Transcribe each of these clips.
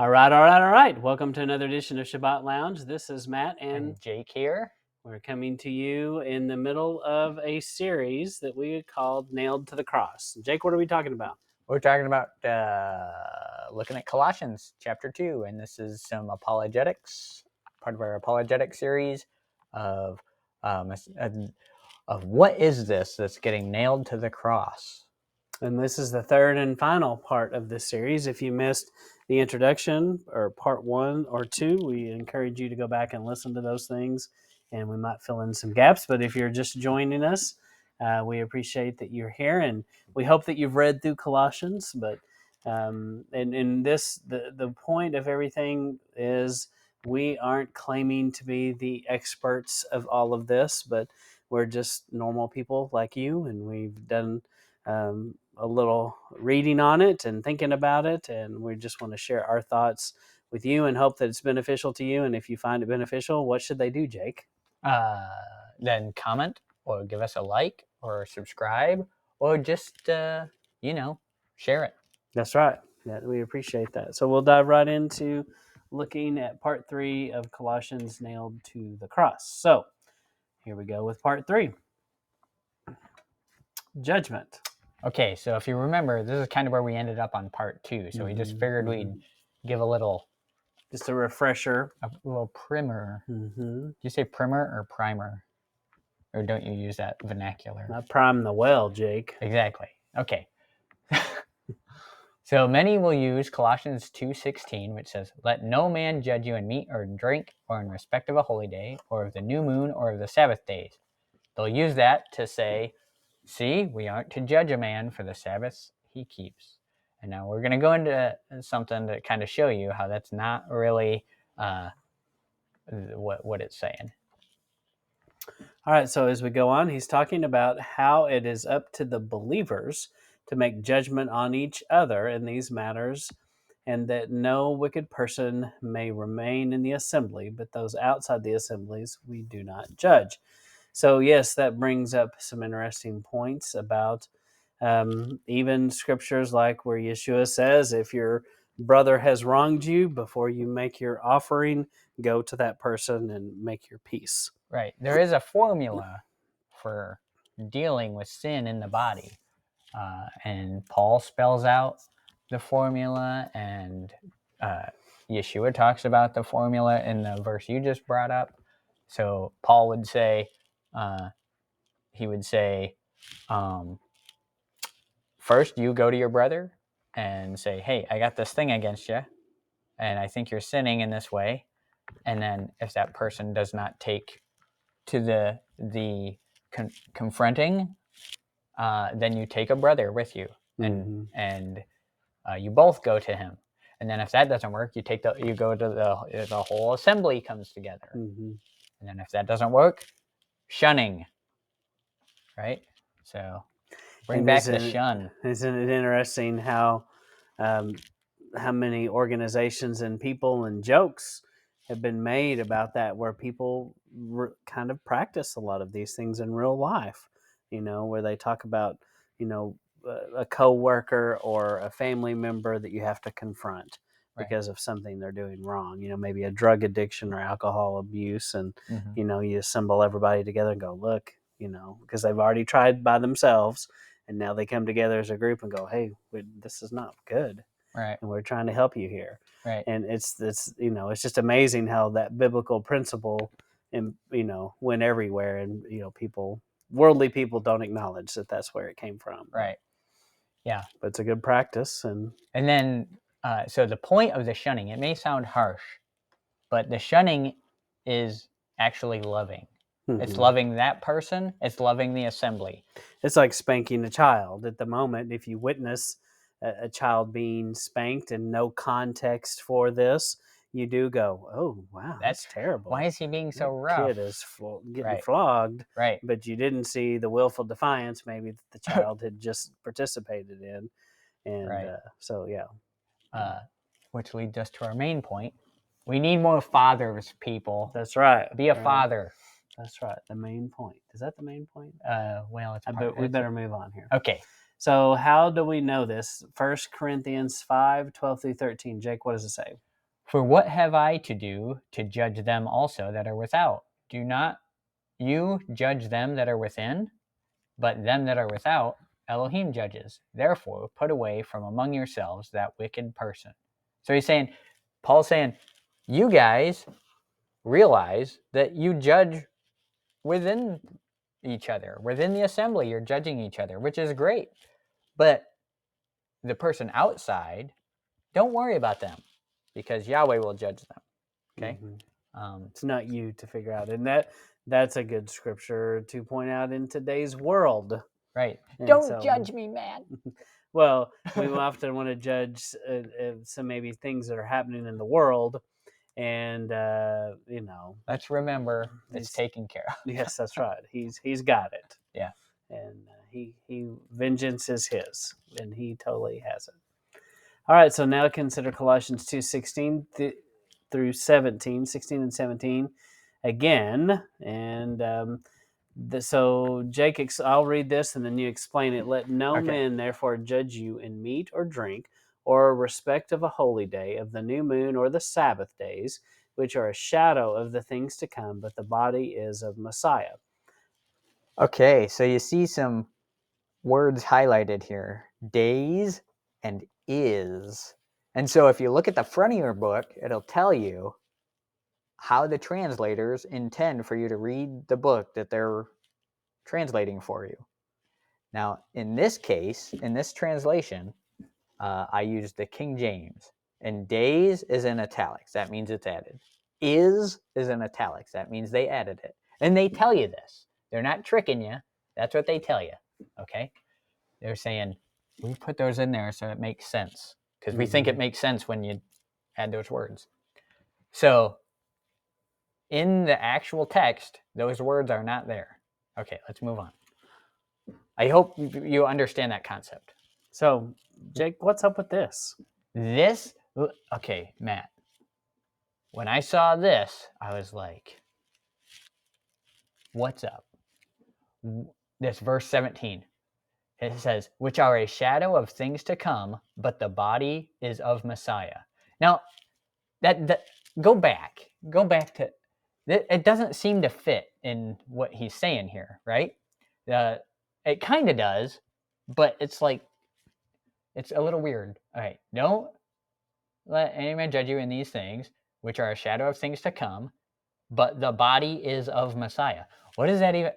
All right. Welcome to another edition of Shabbat Lounge. This is Matt, and Jake here. We're coming to you in the middle of a series that we called Nailed to the Cross. Jake, what are we talking about? We're talking about looking at Colossians chapter 2, and this is some apologetics, part of our apologetic series of what is this that's getting nailed to the cross. And this is the third and final part of this series. If you missed the introduction or part 1 or 2, we encourage you to go back and listen to those things, and we might fill in some gaps. But if you're just joining us, we appreciate that you're here, and we hope that you've read through Colossians. But and in this, the point of everything is we aren't claiming to be the experts of all of this, but we're just normal people like you, and we've done a little reading on it and thinking about it, and we just want to share our thoughts with you and hope that it's beneficial to you. And if you find it beneficial, what should they do, Jake? Then comment or give us a like or subscribe or just share it. That's right. Yeah, we appreciate that. So we'll dive right into looking at part 3 of Colossians, Nailed to the Cross. So here we go with part 3. Judgment. Okay, so if you remember, this is kind of where we ended up on part 2. So we just figured we'd give a little... Just a refresher. A little primer. Mm-hmm. Do you say primer or primer? Or don't you use that vernacular? Not prime the well, Jake. Exactly. Okay. So many will use Colossians 2:16, which says, "Let no man judge you in meat or drink, or in respect of a holy day, or of the new moon, or of the Sabbath days." They'll use that to say, see, we aren't to judge a man for the Sabbaths he keeps. And now we're going to go into something to kind of show you how that's not really what it's saying. All right, so as we go on, he's talking about how it is up to the believers to make judgment on each other in these matters, and that no wicked person may remain in the assembly, but those outside the assemblies we do not judge. So yes, that brings up some interesting points about even scriptures like where Yeshua says, if your brother has wronged you, before you make your offering, go to that person and make your peace. Right. There is a formula for dealing with sin in the body. And Paul spells out the formula, and Yeshua talks about the formula in the verse you just brought up. So Paul would say, first you go to your brother and say, hey, I got this thing against you, and I think you're sinning in this way. And then if that person does not take to the confronting, then you take a brother with you, and you both go to him. And then if that doesn't work, you go to the whole assembly comes together. And then if that doesn't work, shunning. Right? So bring back the shun. Isn't it interesting how many organizations and people and jokes have been made about that, where people kind of practice a lot of these things in real life, where they talk about, a coworker or a family member that you have to confront because of something they're doing wrong, maybe a drug addiction or alcohol abuse. And, you assemble everybody together and go, look, because they've already tried by themselves, and now they come together as a group and go, hey, this is not good. Right. And we're trying to help you here. Right. And it's it's just amazing how that biblical principle went everywhere, and worldly people don't acknowledge that that's where it came from. Right. Yeah. But it's a good practice. And then so the point of the shunning, it may sound harsh, but the shunning is actually loving. It's loving that person. It's loving the assembly. It's like spanking a child. At the moment, if you witness a child being spanked and no context for this, you do go, oh, wow, that's terrible. Why is he being so rough? Kid is getting flogged. Right. But you didn't see the willful defiance maybe that the child had just participated in. And so, yeah. Which leads us to our main point. We need more fathers, people. That's right. Be a father. That's right. The main point. Is that the main point? Well, we better move on here. Okay. So how do we know this? 1 Corinthians 5:12 through 13. Jake, what does it say? For what have I to do to judge them also that are without? Do not you judge them that are within, but them that are without Elohim judges. Therefore, put away from among yourselves that wicked person. So Paul's saying, you guys realize that you judge within each other, within the assembly, you're judging each other, which is great. But the person outside, don't worry about them, because Yahweh will judge them. Okay. It's not you to figure out, and that's a good scripture to point out in today's world. Right. And don't judge me, man. Well, we often want to judge some maybe things that are happening in the world, and let's remember it's taken care of. Yes, that's right. He's got it. Yeah. And he vengeance is his, and he totally has it. All right, so now consider Colossians 2:16 through 17, 16 and 17 again. And so Jake, I'll read this and then you explain it. Let no man therefore judge you in meat or drink, or respect of a holy day, of the new moon, or the Sabbath days, which are a shadow of the things to come, but the body is of Messiah. Okay, so you see some words highlighted here. Days and is. And so if you look at the front of your book, it'll tell you how the translators intend for you to read the book that they're translating for you. Now, in this case, in this translation, I used the King James. And days is in italics. That means it's added. Is in italics. That means they added it. And they tell you this. They're not tricking you. That's what they tell you. Okay? They're saying, we put those in there so it makes sense. Because we think it makes sense when you add those words. So, in the actual text, those words are not there. Okay, let's move on. I hope you understand that concept. So, Jake, what's up with this? Okay, Matt. When I saw this, I was like, what's up? This verse 17. It says, which are a shadow of things to come, but the body is of Messiah. Now, that go back to it doesn't seem to fit in what he's saying here, right? It kind of does, but it's like it's a little weird. All right, don't let any man judge you in these things, which are a shadow of things to come, but the body is of Messiah. What is that even?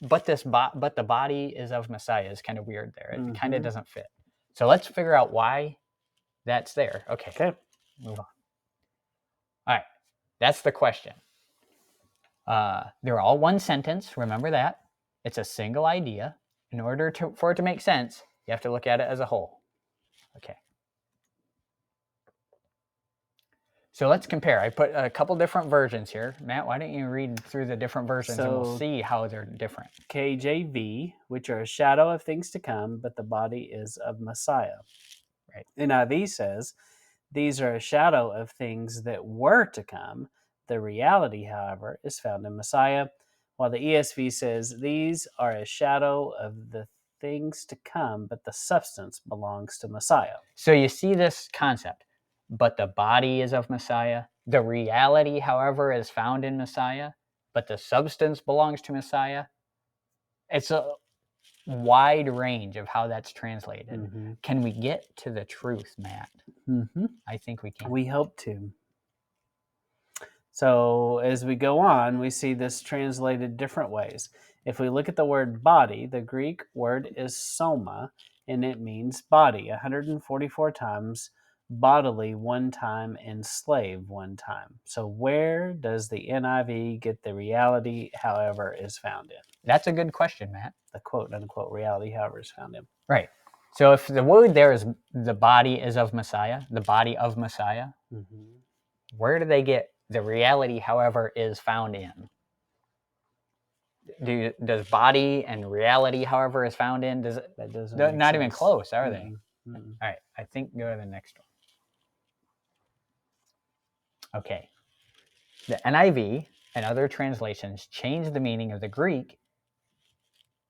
But the body is of Messiah is kind of weird there. It kind of doesn't fit. So let's figure out why that's there. Okay. Move on. All right. That's the question. They're all one sentence. Remember that. It's a single idea. In order for it to make sense, you have to look at it as a whole. Okay. So let's compare. I put a couple different versions here. Matt, why don't you read through the different versions and we'll see how they're different. KJV, which are a shadow of things to come, but the body is of Messiah. Right. NIV says, these are a shadow of things that were to come. The reality, however, is found in Messiah. While the ESV says, these are a shadow of the things to come, but the substance belongs to Messiah. So you see this concept. But the body is of Messiah. The reality, however, is found in Messiah, but the substance belongs to Messiah. It's a wide range of how that's translated. Can we get to the truth, Matt? I think we can. We hope to. So as we go on, we see this translated different ways. If we look at the word body, the Greek word is soma, and it means body 144 times, bodily one time, and slave one time. So where does the NIV get the reality, however, is found in? That's a good question, Matt. The quote unquote reality, however, is found in. Right. So if the word there is the body is of Messiah, the body of Messiah, where do they get the reality, however, is found in? Does body and reality, however, is found in? That doesn't they're make not sense. Even close, are they? All right. I think go to the next one. Okay. The NIV and other translations change the meaning of the Greek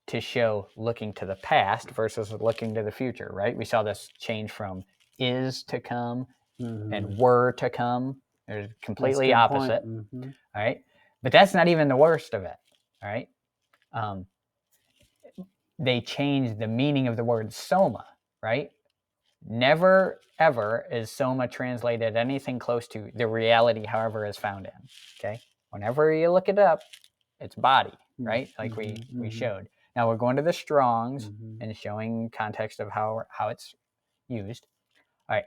to show looking to the past versus looking to the future, right? We saw this change from is to come and were to come. They're completely opposite. Mm-hmm. All right. But that's not even the worst of it. All right. They changed the meaning of the word soma, right? Never, ever is soma translated anything close to the reality, however, is found in. Okay. Whenever you look it up, it's body, right? Like we showed. Now we're going to the Strongs and showing context of how it's used. All right.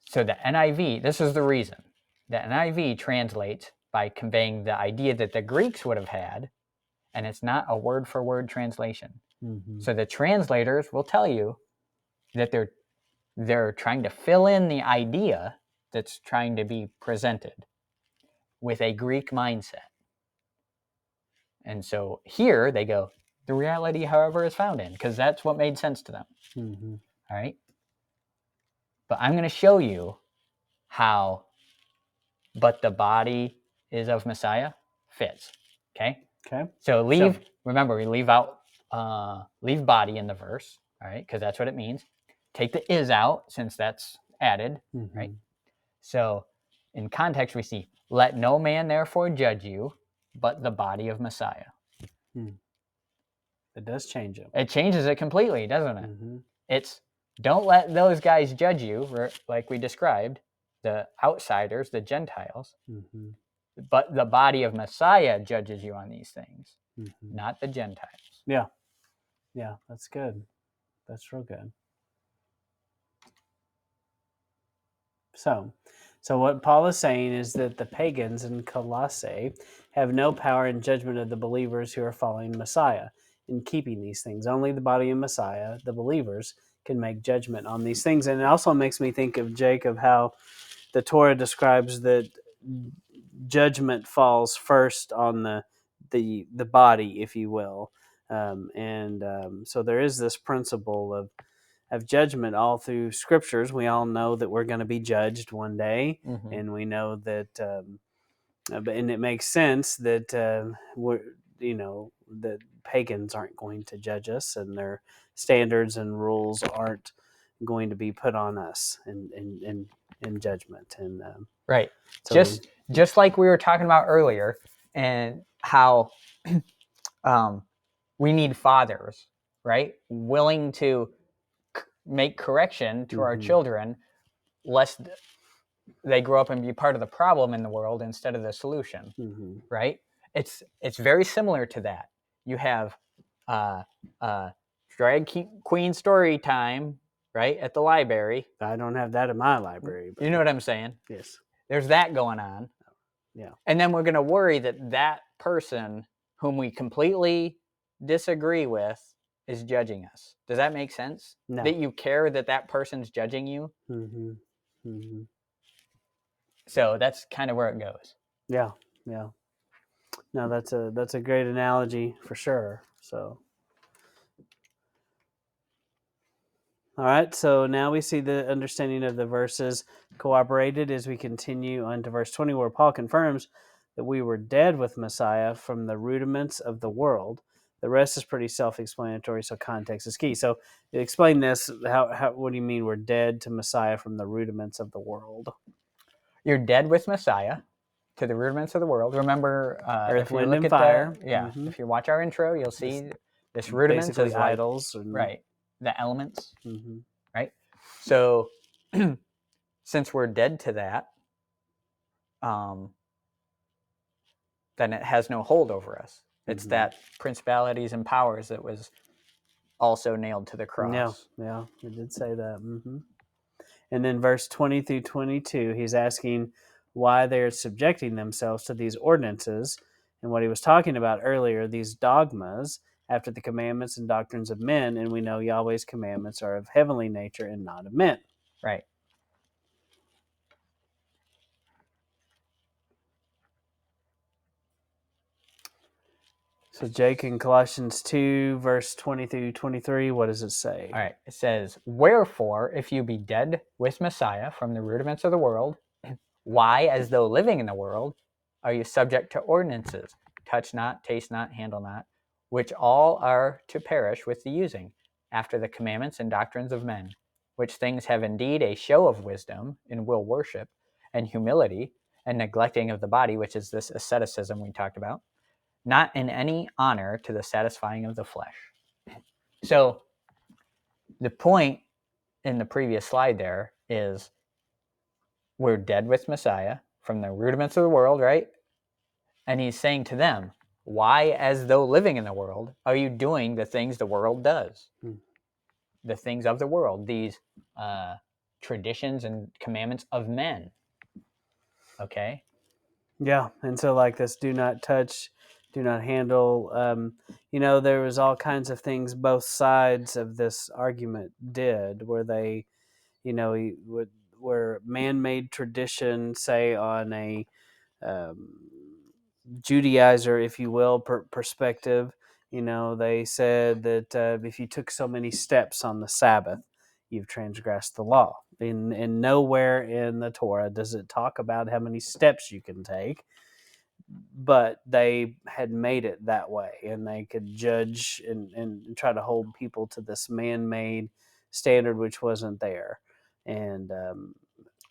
So the NIV, this is the reason. The NIV translates by conveying the idea that the Greeks would have had, and it's not a word-for-word translation. So the translators will tell you that they're trying to fill in the idea that's trying to be presented with a Greek mindset. And so here they go, the reality, however, is found in, because that's what made sense to them. All right. But I'm going to show you how, but the body is of Messiah fits. Okay. Okay. So remember, we leave out, leave body in the verse. All right. Because that's what it means. Take the is out since that's added. Right. So in context, we see, let no man therefore judge you, but the body of Messiah. It does change it. It changes it completely, doesn't it? It's, don't let those guys judge you, like we described, the outsiders, the Gentiles, but the body of Messiah judges you on these things, not the Gentiles. Yeah. Yeah, that's good. That's real good. So what Paul is saying is that the pagans in Colossae have no power in judgment of the believers who are following Messiah in keeping these things. Only the body of Messiah, the believers, can make judgment on these things. And it also makes me think of Jacob, how the Torah describes that judgment falls first on the body, if you will. So there is this principle of judgment all through scriptures. We all know that we're going to be judged one day, and we know that, and it makes sense that that pagans aren't going to judge us, and their standards and rules aren't going to be put on us in judgment. And right, so just like we were talking about earlier, and how we need fathers, right, willing to make correction to our children, lest they grow up and be part of the problem in the world instead of the solution. Right? It's very similar to that. You have drag queen story time, right, at the library. I don't have that in my library, but you know what I'm saying? Yes. There's that going on. Yeah. And then we're going to worry that person whom we completely disagree with is judging us. Does that make sense? No. That you care that person's judging you? So that's kind of where it goes. Yeah. No, that's a great analogy for sure. So, all right. So now we see the understanding of the verses cooperated as we continue on to verse 20, where Paul confirms that we were dead with Messiah from the rudiments of the world. The rest is pretty self-explanatory, so context is key. So explain this. How what do you mean we're dead to Messiah from the rudiments of the world? You're dead with Messiah to the rudiments of the world. Remember, Earth, wind, and fire. If you watch our intro, you'll see this rudiments basically is idols. Right. The elements. Right. So since we're dead to that, then it has no hold over us. It's that principalities and powers that was also nailed to the cross. Yeah, it did say that. And then verse 20 through 22, he's asking why they're subjecting themselves to these ordinances, and what he was talking about earlier, these dogmas, after the commandments and doctrines of men, and we know Yahweh's commandments are of heavenly nature and not of men. Right. So Jake, in Colossians 2, verse 20 through 23, what does it say? All right. It says, wherefore, if you be dead with Messiah from the rudiments of the world, why, as though living in the world, are you subject to ordinances? Touch not, taste not, handle not, which all are to perish with the using, after the commandments and doctrines of men, which things have indeed a show of wisdom and will worship, and humility, and neglecting of the body, which is this asceticism we talked about, not in any honor to the satisfying of the flesh. So the point in the previous slide there is we're dead with Messiah from the rudiments of the world, right? And he's saying to them, why, as though living in the world, are you doing the things the world does? The things of the world, these traditions and commandments of men. Okay? Yeah, and so like this, do not touch, do not handle. There was all kinds of things both sides of this argument did, where they, where man-made tradition, say on a um, Judaizer, if you will, perspective. They said that if you took so many steps on the Sabbath, you've transgressed the law. And nowhere in the Torah does it talk about how many steps you can take, but they had made it that way, and they could judge and try to hold people to this man-made standard, which wasn't there. And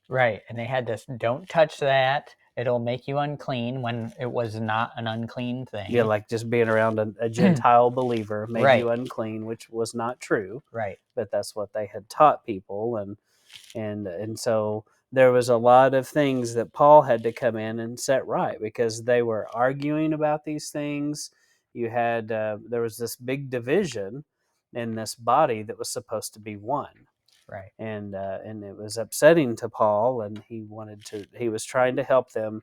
right. And they had this, don't touch that. It'll make you unclean, when it was not an unclean thing. yeah, like just being around a Gentile believer made Right. you unclean, which was not true. Right. But that's what they had taught people, and so there was a lot of things that Paul had to come in and set right, because they were arguing about these things. You had there was this big division in this body that was supposed to be one. Right. And it was upsetting to Paul, and he was trying to help them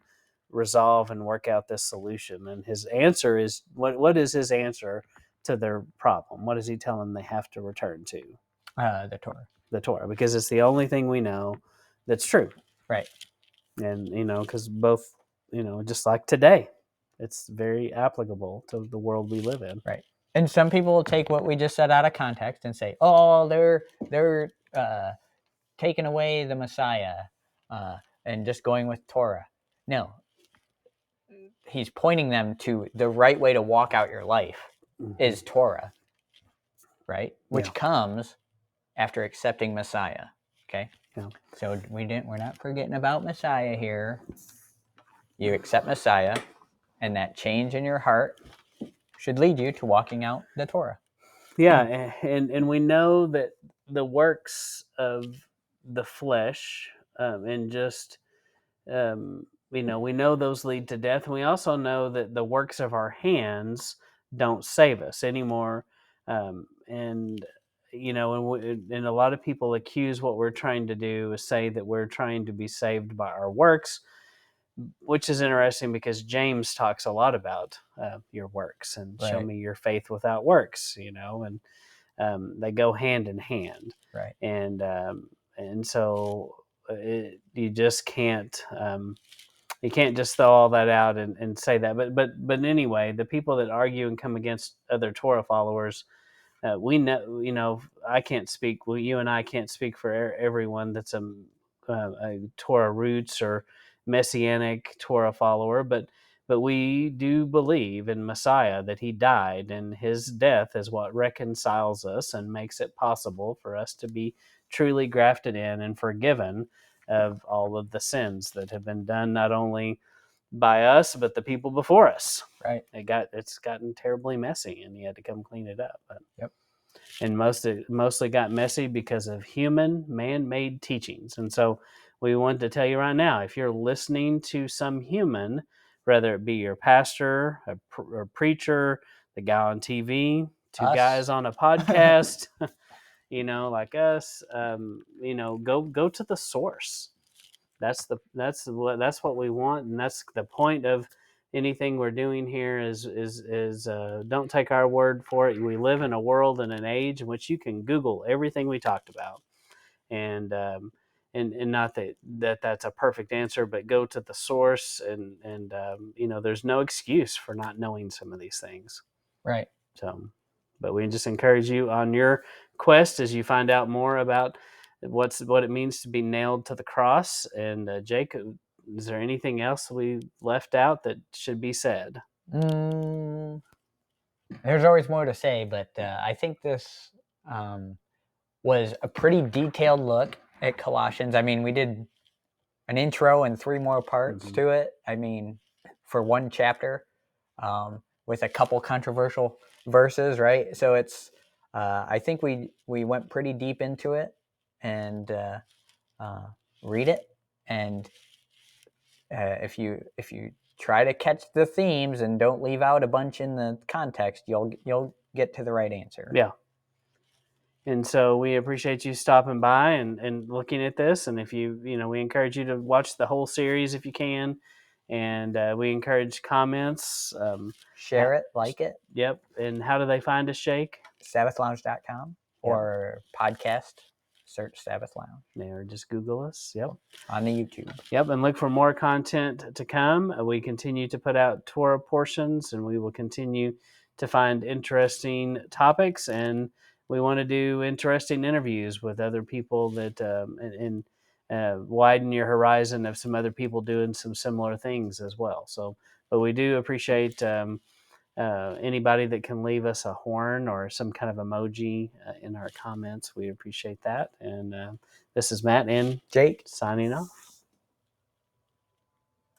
resolve and work out this solution. And his answer is, what is his answer to their problem? What does he tell them they have to return to? The Torah. The Torah, because it's the only thing we know that's true. Right. And because both, just like today, it's very applicable to the world we live in. Right. And some people will take what we just said out of context and say, "Oh, they're taking away the Messiah and just going with Torah." No, he's pointing them to the right way to walk out your life is Torah, right? Which comes after accepting Messiah. Okay. Yeah. So we're not forgetting about Messiah here. You accept Messiah, and that change in your heart should lead you to walking out the Torah. Yeah, and we know that the works of the flesh, and just we know those lead to death, and we also know that the works of our hands don't save us anymore. And and a lot of people accuse what we're trying to do is say that we're trying to be saved by our works, which is interesting because James talks a lot about your works and show Right. me your faith without works, and they go hand in hand. Right. And so you just can't you can't just throw all that out and say that. But anyway, the people that argue and come against other Torah followers, we know, I can't speak. Well, you and I can't speak for everyone that's a Torah roots or messianic Torah follower, but we do believe in Messiah, that he died, and his death is what reconciles us and makes it possible for us to be truly grafted in and forgiven of all of the sins that have been done, not only by us but the people before us. Right. It's gotten terribly messy, and he had to come clean it up. Yep. And mostly got messy because of human man-made teachings. And so we want to tell you right now, if you're listening to some human, whether it be your pastor, a preacher, the guy on TV, two guys on a podcast, like us, go to the source. That's what we want, and that's the point of anything we're doing here is don't take our word for it. We live in a world and an age in which you can Google everything we talked about, and not that's a perfect answer, but go to the source, and there's no excuse for not knowing some of these things. Right. So, but we just encourage you on your quest as you find out more about what it means to be nailed to the cross. And Jacob, is there anything else we left out that should be said? There's always more to say, but I think this was a pretty detailed look at Colossians. I mean, we did an intro and 3 more parts to it. I mean, for one chapter, with a couple controversial verses, right? So it's, I think we went pretty deep into it, and read it, and if you try to catch the themes and don't leave out a bunch in the context, you'll get to the right answer. Yeah. And so we appreciate you stopping by and looking at this. And if we encourage you to watch the whole series if you can. And we encourage comments. Share it, like it. Yep. And how do they find us, Jake? SabbathLounge.com or podcast. Search Sabbath Lounge. Or just Google us. Yep. On the YouTube. Yep. And look for more content to come. We continue to put out Torah portions, and we will continue to find interesting topics, and we want to do interesting interviews with other people that and widen your horizon of some other people doing some similar things as well. So, but we do appreciate anybody that can leave us a horn or some kind of emoji in our comments. We appreciate that. And this is Matt and Jake signing off.